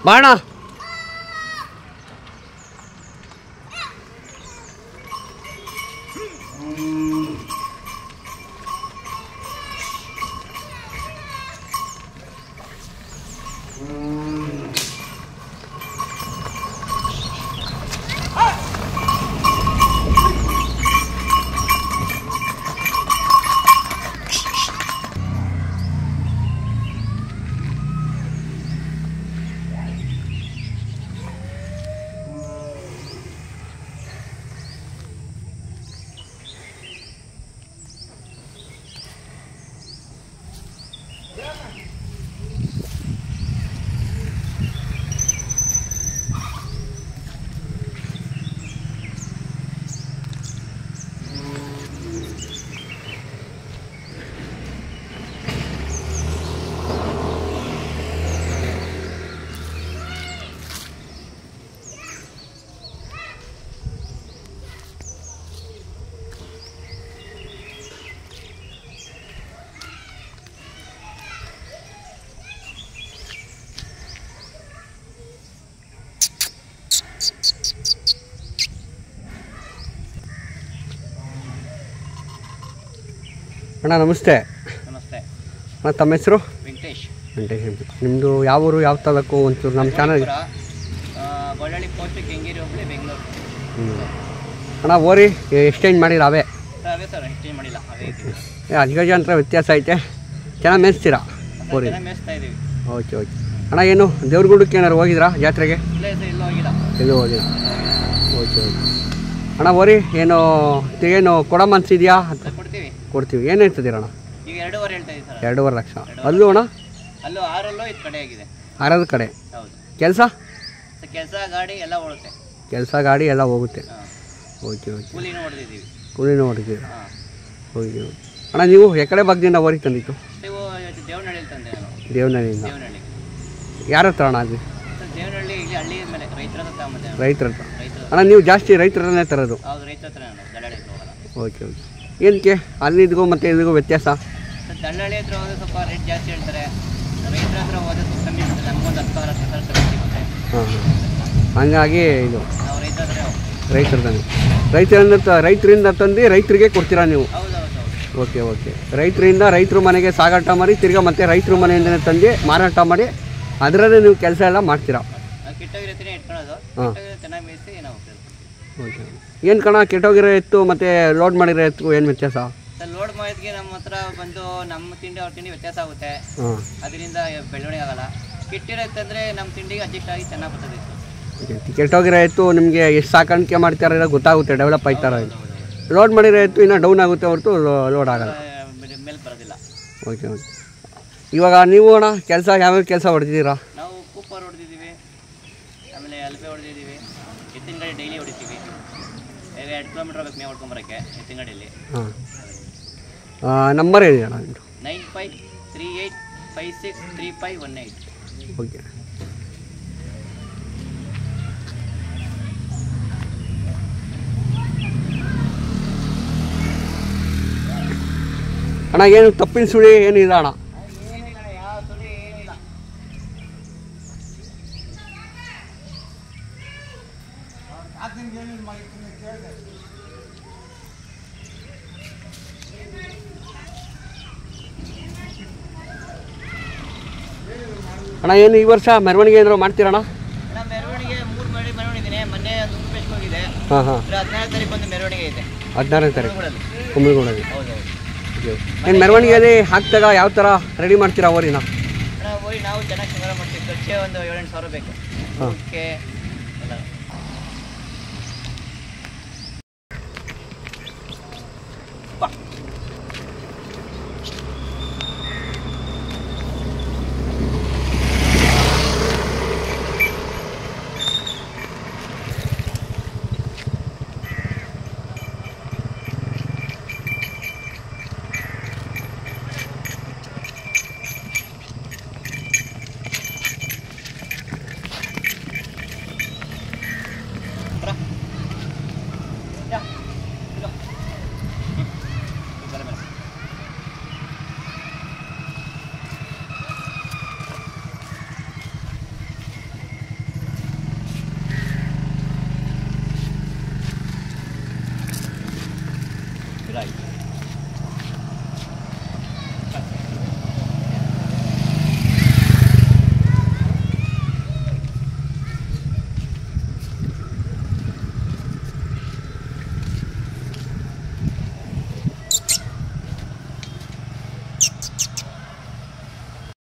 ಬಾಣ ಅಣ್ಣ ನಮಸ್ತೆ. ನಮಸ್ತೆ ಅಣ್ಣ ತಮ್ಮ ಹೆಸರು? ವೆಂಕಟೇಶ್. ವೆಂಕಟೇಶ್ ಅಂತ. ನಿಮ್ಮದು ಯಾವ ಊರು, ಯಾವ ತಾಲೂಕು? ಒಂಚೂರು ನಮ್ಮ ಚಾನಲ್ ಬಳ್ಳಾರಿ ಪೋಸ್ಟ್ ಕೆಂಗೇರಿ ಹೋಬಳಿ ಬೆಂಗಳೂರು. ಅಣ್ಣ ಓರಿ ಎಕ್ಸ್ಚೇಂಜ್ ಮಾಡಿರ ಅವೇ? ಅವೇ ಸರ್, ಎಕ್ಸ್ಚೇಂಜ್ ಮಾಡಿಲ್ಲ, ಅವೇ ಅಜಗಜಾಂತರ ವ್ಯತ್ಯಾಸ ಐತೆ. ಚೆನ್ನಾಗಿ ಮೇಯಿಸ್ತೀರಾ ಓರಿ? ಮೇಯಿಸ್ತಾ ಇದ್ದೀವಿ. ಓಕೆ ಓಕೆ ಅಣ್ಣ. ಏನು ದೇವ್ರಗುಡಕ್ಕೆ ಏನಾರು ಹೋಗಿದ್ರಾ ಜಾತ್ರೆಗೆ? ಎಲ್ಲೂ ಹೋಗಿಲ್ಲ. ಎಲ್ಲೂ ಹೋಗಿಲ್ಲ. ಓಕೆ ಓಕೆ ಅಣ್ಣ. ಓರಿ ಏನು ಕೊಡ ಮನ್ಸಿದೆಯಾ ಅಂತ? ಕೊಡ್ತೀವಿ. ಕೊಡ್ತೀವಿ. ಏನು ಹೇಳ್ತಿದ್ದೀರ ಅಣ್ಣ? ಈಗ 2.5 ಹೇಳ್ತಾ ಇದ್ದೀವಿ ಸರ್. 2.5 ಲಕ್ಷ. ಅಲ್ಲೂ ಅಣ್ಣ? ಅಲ್ಲೂ 6 ಇದು ಕಡೆ ಆಗಿದೆ. 6 ಕಡೆ. ಹೌದು. ಕೆಲಸ ಗಾಡಿ ಎಲ್ಲ ಓಡುತ್ತೆ. ಕೆಲಸ ಗಾಡಿ ಎಲ್ಲ ಹೋಗುತ್ತೆ. Okay okay. ಕೂಲಿನೂ ಹೊಡೆದಿದ್ದೀವಿ. ಕೂಲಿನೂ ಹೊಡೆದಿದ್ದೀರ? ಓಕೆ ಓಕೆ ಅಣ್ಣ. ನೀವು ಎಕಡೆ ಭಾಗದಿಂದ ಓರಿ ತಂದಿತ್ತು? ನೀವು ದೇವನಹಳ್ಳಿ ತಂದೆ ನಾನು. ದೇವನಹಳ್ಳಿಯಿಂದ. ದೇವನಹಳ್ಳಿ. ಯಾರ ಹತ್ರ ಅಣ್ಣ ಅದು? ದೇವನಹಳ್ಳಿ ಇಲ್ಲಿ ಹಳ್ಳಿ ಮೇಲೆ ರೈತರ ಹತ್ರ ತಗೊಂಬಂದೆ. ರೈತರ ಹತ್ರ? ಅಣ್ಣ ನೀವು ಜಾಸ್ತಿ ರೈತರನ್ನೇ ತರೋದು? ಹೌದು, ರೈತರ ಹತ್ರ ನಾನು ದಳ್ಳಾಳಿ ಹೋಗಲ್ಲ. Okay okay. ಏನಕ್ಕೆ ಅಲ್ಲಿದ್ಗೂ ಮತ್ತು ಇದಿಗೂ ವ್ಯತ್ಯಾಸ? ದಳ್ಳಾಳಿ ಹತ್ರ ಹೋದ್ರೆ ಸ್ವಲ್ಪ ರೇಟ್ ಜಾಸ್ತಿ ಹೇಳ್ತಾರೆ, ರೈತರ ಹತ್ರ ಹೋದ್ರೆ ಸ್ವಲ್ಪ ಕಮ್ಮಿ ಇರ್ತದೆ. ನಮಗೊಂದು 10,000 ಕಮ್ಮಿ ಸಿಗುತ್ತೆ. ಹಾಂ ಹಾಂ. ಹಂಗಾಗಿ ಇದು ನಾವು ರೈತರ ಹತ್ರ ರೈತರಿಂದ ತಂದು ರೈತರಿಗೆ ಕೊಡ್ತೀರಾ ನೀವು? ಹೌದು ಹೌದು ಹೌದು. Okay okay. ರೈತರ ಮನೆಗೆ ಸಾಗಾಟ ಮಾಡಿ ತಿರ್ಗಾ ಮತ್ತೆ ರೈತರ ಮನೆಯಿಂದನೇ ತಂದು ಮಾರಾಟ ಮಾಡಿ ಅದರಲ್ಲೇ ನೀವು ಕೆಲಸ ಎಲ್ಲ ಮಾಡ್ತೀರಾ? ಕೆಟ್ಟೋಗಿರತ್ತೀನಿ ಇಟ್ಕೊಳ್ಳೋದು. ಹಾಂ. ಚೆನ್ನಾಗಿ ಮೇಯಿಸಿ ನಾವು ಓಕೆ. ಏನು ಕಣ ಕೆಟ್ಟೋಗಿರೋ ಎತ್ತು ಮತ್ತು ಲೋಡ್ ಮಾಡಿರೋ ಎತ್ತು ಏನು ವ್ಯತ್ಯಾಸ? ಸರ್, ಲೋಡ್ ಮಾಡಿದ್ಗೆ ನಮ್ಮ ಹತ್ರ ಬಂದು ನಮ್ಮ ತಿಂಡಿ ಅವ್ರ ತಿಂಡಿ ವ್ಯತ್ಯಾಸ ಆಗುತ್ತೆ. ಹಾಂ. ಅದರಿಂದ ಬೆಳವಣಿಗೆ ಆಗಲ್ಲ. ಕೆಟ್ಟಿರೋ ಎತ್ತಂದರೆ ನಮ್ಮ ತಿಂಡಿಗೆ ಅಡ್ಜಸ್ಟ್ ಆಗಿ ಚೆನ್ನಾಗಿ ಬರ್ತದೆ. ಓಕೆ. ಕೆಟ್ಟೋಗಿರೋ ಎತ್ತು ನಿಮಗೆ ಎಷ್ಟು ಸಾಕಾಣಿಕೆ ಮಾಡ್ತಾರ ಗೊತ್ತಾಗುತ್ತೆ, ಡೆವಲಪ್ ಆಯ್ತಾರ. ಲೋಡ್ ಮಾಡಿರೋ ಎತ್ತು ಇನ್ನೂ ಡೌನ್ ಆಗುತ್ತೆ ಹೊರತು ಲೋಡ್ ಆಗಲ್ಲ, ಮೇಲೆ ಬರೋದಿಲ್ಲ. Okay okay. ಇವಾಗ ನೀವು ಅಣ್ಣ ಯಾವ್ಯಾವ ಕೆಲಸ ಹೊಡೆದಿದ್ದೀರಾ? ನಾವು ಕೂಪರ್ ಹೊಡೆದಿದ್ದೀವಿ, ಆಮೇಲೆ ಅಲ್ಪೆ ಹೊಡೆದಿದ್ದೀವಿ, ಎತ್ತಿನ ಗಾಡಿ ಡೈಲಿ ಹೊಡಿತೀವಿ. 2 ಕಿಲೋಮೀಟ್ರ್ ಹೋಗ್ಬೇಕು ಮೇವು ಹೊಡ್ಕೊಂಬರೋಕ್ಕೆ ಎತ್ತಿನ ಗಾಡಿಯಲ್ಲಿ. ಹಾಂ. ನಂಬರ್ ಹೇಳಿ ಅಣ್ಣ ನಿಮ್ಮದು? 9538563518. ಓಕೆ. ಅಣ್ಣ ಏನು ತಪ್ಪಿನ ಸುಳಿ ಏನಿಲ್ಲ ಅಣ್ಣ? ಏನಿಲ್ಲ, ಯಾವ ಸುಳಿ ಏನಿಲ್ಲ. ಅಣ್ಣ ಏನು ಈ ವರ್ಷ ಮೆರವಣಿಗೆ ಏನಾದ್ರು ಮಾಡ್ತೀರಣ್ಣ? ಮೆರವಣಿಗೆ 3 ಮೆರವಣಿಗೆ ಮೊನ್ನೆ ದುರ್ಗೇಶ್ಗೆ ಹೋಗಿದೆ. ಹಾಂ ಹಾಂ. 14ನೇ ತಾರೀಕು ಒಂದು ಮೆರವಣಿಗೆ ಇದೆ. 14ನೇ ತಾರೀಕು ಕುಂಬಳಗೂಡಲ್ಲಿ. ಹೌದು ಹೌದು. ಏನು ಮೆರವಣಿಗೆಯಲ್ಲಿ ಹಾಕ್ದಾಗ ಯಾವ ಥರ ರೆಡಿ ಮಾಡ್ತೀರಾ ಓರಿನ? ಹೋಗಿ ನಾವು ಚೆನ್ನಾಗಿ ಶೃಂಗಾರ ಮಾಡ್ತೀವಿ. ಖರ್ಚೆ ಒಂದು 7-8 ಸಾವಿರ ಬೇಕು. ಓಕೆ ಎಲ್ಲ. ಆಯ್ತು